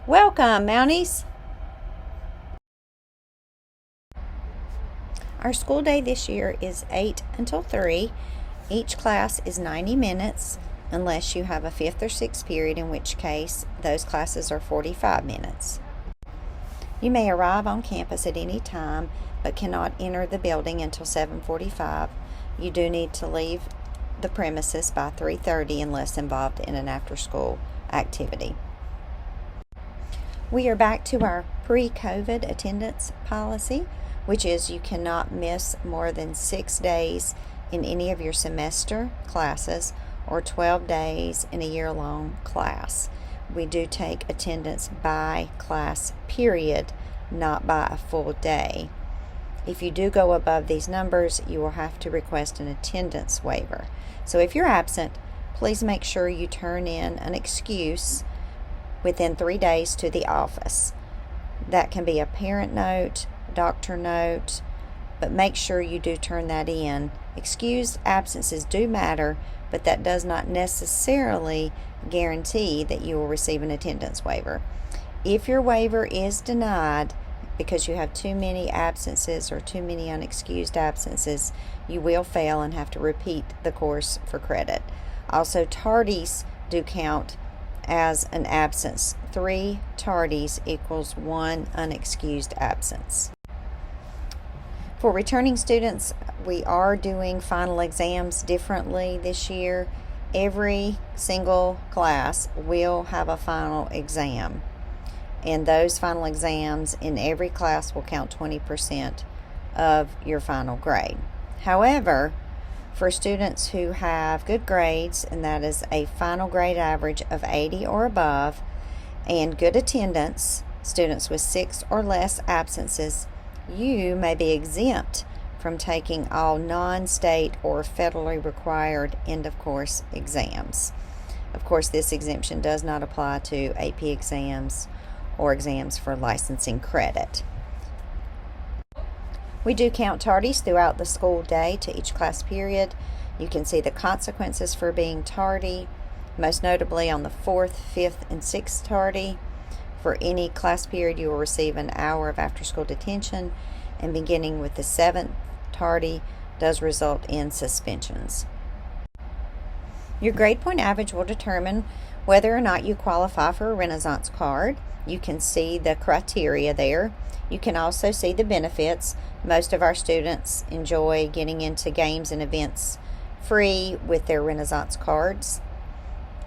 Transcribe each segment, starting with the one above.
Welcome, Mounties! Our school day this year is 8 until 3. Each class is 90 minutes unless you have a 5th or 6th period, in which case those classes are 45 minutes. You may arrive on campus at any time but cannot enter the building until 7:45. You do need to leave the premises by 3:30 unless involved in an after-school activity. We are back to our pre-COVID attendance policy, which is you cannot miss more than 6 days in any of your semester classes or 12 days in a year-long class. We do take attendance by class period, not by a full day. If you do go above these numbers, you will have to request an attendance waiver. So if you're absent, please make sure you turn in an excuse within 3 days to the office. That can be a parent note, doctor note, but make sure you do turn that in. Excused absences do matter, but that does not necessarily guarantee that you will receive an attendance waiver. If your waiver is denied because you have too many absences or too many unexcused absences, you will fail and have to repeat the course for credit. Also, tardies do count as an absence. 3 tardies equals 1 unexcused absence. For returning students, we are doing final exams differently this year. Every single class will have a final exam, and those final exams in every class will count 20% of your final grade. However, for students who have good grades, and that is a final grade average of 80 or above, and good attendance, students with 6 or less absences, you may be exempt from taking all non-state or federally required end-of-course exams. Of course, this exemption does not apply to AP exams or exams for licensing credit. We do count tardies throughout the school day to each class period. You can see the consequences for being tardy, most notably on the 4th, 5th, and 6th tardy. For any class period, you will receive an hour of after-school detention, and beginning with the 7th tardy does result in suspensions. Your grade point average will determine whether or not you qualify for a Renaissance card. You can see the criteria there. You can also see the benefits. Most of our students enjoy getting into games and events free with their Renaissance cards.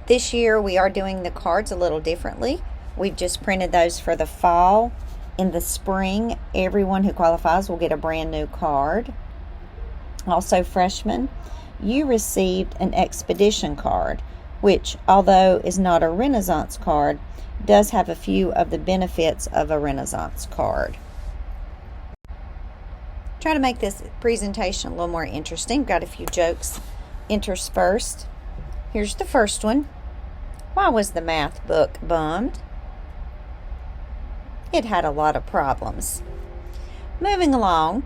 This year we are doing the cards a little differently. We've just printed those for the fall. In the spring, everyone who qualifies will get a brand new card. Also, freshmen, you received an expedition card, which, although is not a Renaissance card, does have a few of the benefits of a Renaissance card. Try to make this presentation a little more interesting. Got a few jokes interspersed. Here's the first one. Why was the math book bummed? It had a lot of problems. Moving along,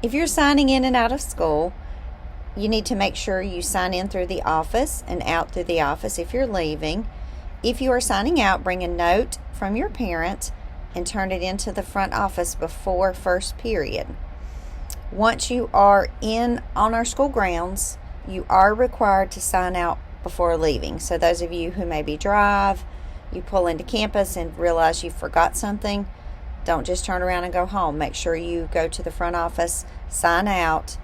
if you're signing in and out of school, you need to make sure you sign in through the office and out through the office if you're leaving. If you are signing out, bring a note from your parent and turn it into the front office before first period. Once you are in on our school grounds, you are required to sign out before leaving. So those of you who maybe drive, you pull into campus and realize you forgot something, don't just turn around and go home. Make sure you go to the front office, sign out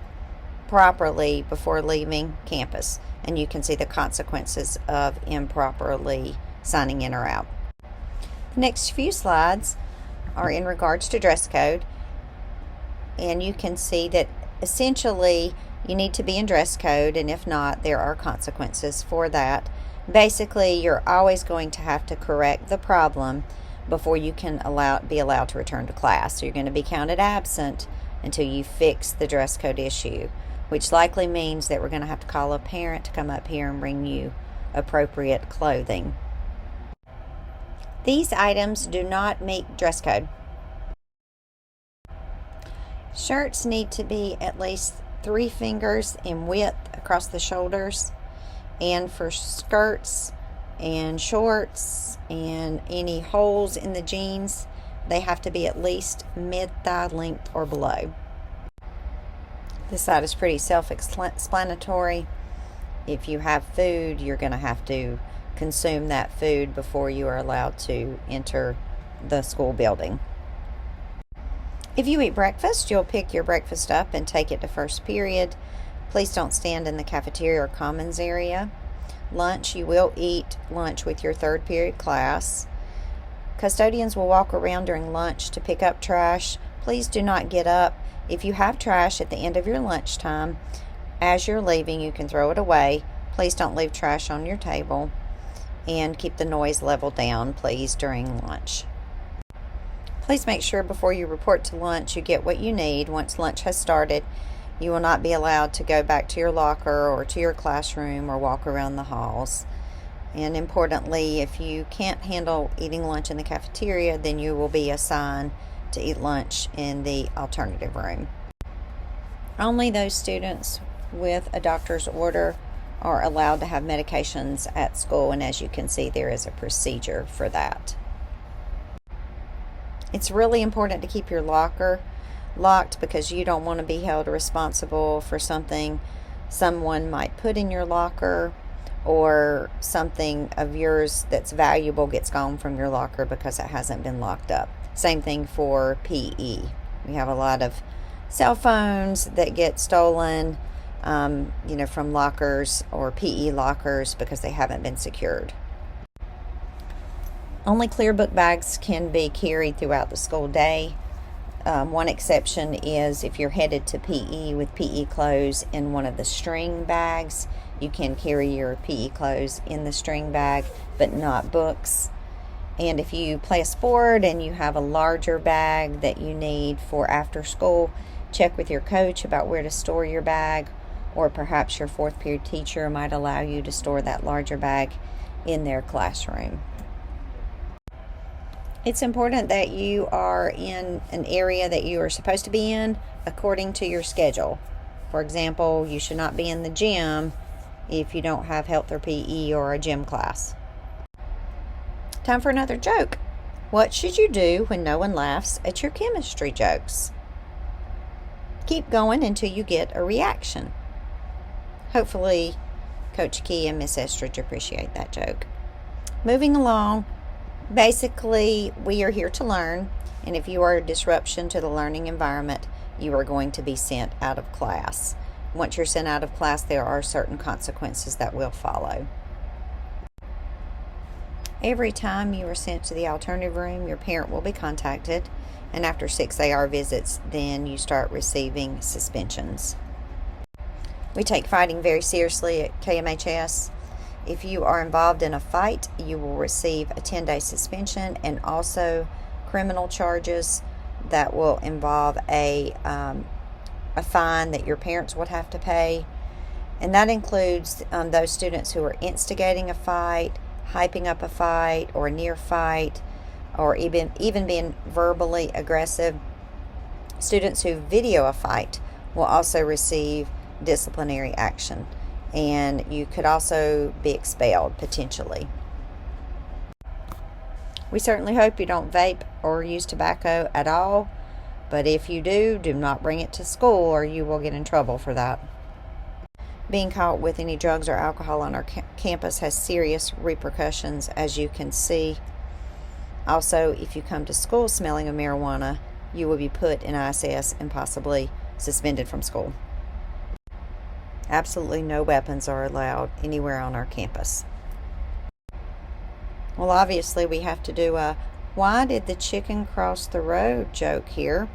properly before leaving campus, and you can see the consequences of improperly signing in or out. The next few slides are in regards to dress code, and you can see that essentially you need to be in dress code, and if not, there are consequences for that. Basically, you're always going to have to correct the problem before you can be allowed to return to class. So you're going to be counted absent until you fix the dress code issue, which likely means that we're going to have to call a parent to come up here and bring you appropriate clothing. These items do not meet dress code. Shirts need to be at least 3 fingers in width across the shoulders, and for skirts, and shorts, and any holes in the jeans, they have to be at least mid-thigh length or below. This side is pretty self-explanatory. If you have food, you're going to have to consume that food before you are allowed to enter the school building. If you eat breakfast, you'll pick your breakfast up and take it to first period. Please don't stand in the cafeteria or commons area. Lunch, you will eat lunch with your third period class. Custodians will walk around during lunch to pick up trash. Please do not get up. If you have trash at the end of your lunchtime, as you're leaving, you can throw it away. Please don't leave trash on your table, and keep the noise level down, please, during lunch. Please make sure before you report to lunch you get what you need. Once lunch has started, you will not be allowed to go back to your locker or to your classroom or walk around the halls. And importantly, if you can't handle eating lunch in the cafeteria, then you will be assigned to eat lunch in the alternative room. Only those students with a doctor's order are allowed to have medications at school, and as you can see, there is a procedure for that. It's really important to keep your locker locked because you don't want to be held responsible for something someone might put in your locker, or something of yours that's valuable gets gone from your locker because it hasn't been locked up. Same thing for PE. We have a lot of cell phones that get stolen, from lockers or PE lockers because they haven't been secured. Only clear book bags can be carried throughout the school day. One exception is if you're headed to PE with PE clothes in one of the string bags. You can carry your PE clothes in the string bag, but not books. And if you play a sport and you have a larger bag that you need for after school, check with your coach about where to store your bag, or perhaps your fourth period teacher might allow you to store that larger bag in their classroom. It's important that you are in an area that you are supposed to be in according to your schedule. For example, you should not be in the gym if you don't have health or PE or a gym class. Time for another joke. What should you do when no one laughs at your chemistry jokes? Keep going until you get a reaction. Hopefully, Coach Key and Miss Estridge appreciate that joke. Moving along, basically, we are here to learn, and if you are a disruption to the learning environment, you are going to be sent out of class. Once you're sent out of class, there are certain consequences that will follow. Every time you are sent to the alternative room, your parent will be contacted, and after 6 AR visits, then you start receiving suspensions. We take fighting very seriously at KMHS. If you are involved in a fight, you will receive a 10-day suspension and also criminal charges that will involve a fine that your parents would have to pay. And that includes those students who are instigating a fight, hyping up a fight or a near fight, or even being verbally aggressive. Students who video a fight will also receive disciplinary action, and you could also be expelled potentially. We certainly hope you don't vape or use tobacco at all, but if you do not bring it to school or you will get in trouble for that. Being caught with any drugs or alcohol on our campus has serious repercussions, as you can see. Also, if you come to school smelling of marijuana, you will be put in ISS and possibly suspended from school. Absolutely no weapons are allowed anywhere on our campus. Well, obviously we have to do a "why did the chicken cross the road" joke here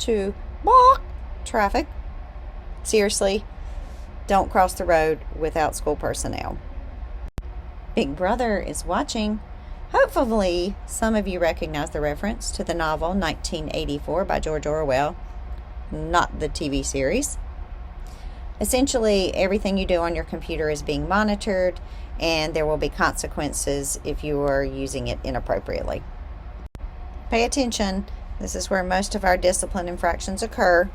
to block traffic. Seriously, don't cross the road without school personnel. Big Brother is watching. Hopefully, some of you recognize the reference to the novel 1984 by George Orwell, not the TV series. Essentially, everything you do on your computer is being monitored, and there will be consequences if you are using it inappropriately. Pay attention. This is where most of our discipline infractions occur.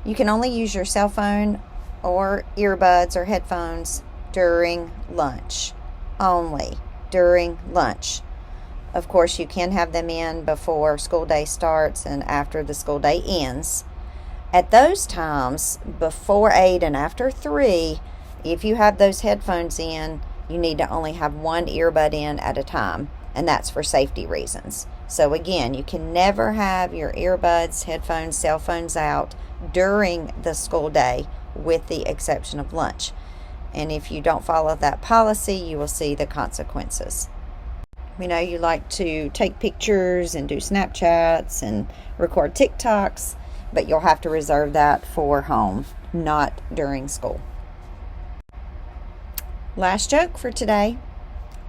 You can only use your cell phone or earbuds or headphones during lunch. only during lunch. Of course, you can have them in before school day starts and after the school day ends. At those times, before 8 and after 3, if you have those headphones in, you need to only have one earbud in at a time, and that's for safety reasons. So again, you can never have your earbuds, headphones, cell phones out during the school day, with the exception of lunch. And if you don't follow that policy, you will see the consequences. We know you like to take pictures and do Snapchats and record TikToks, but you'll have to reserve that for home, not during school. Last joke for today.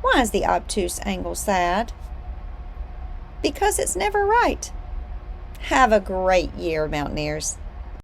Why is the obtuse angle sad? Because it's never right. Have a great year, Mountaineers.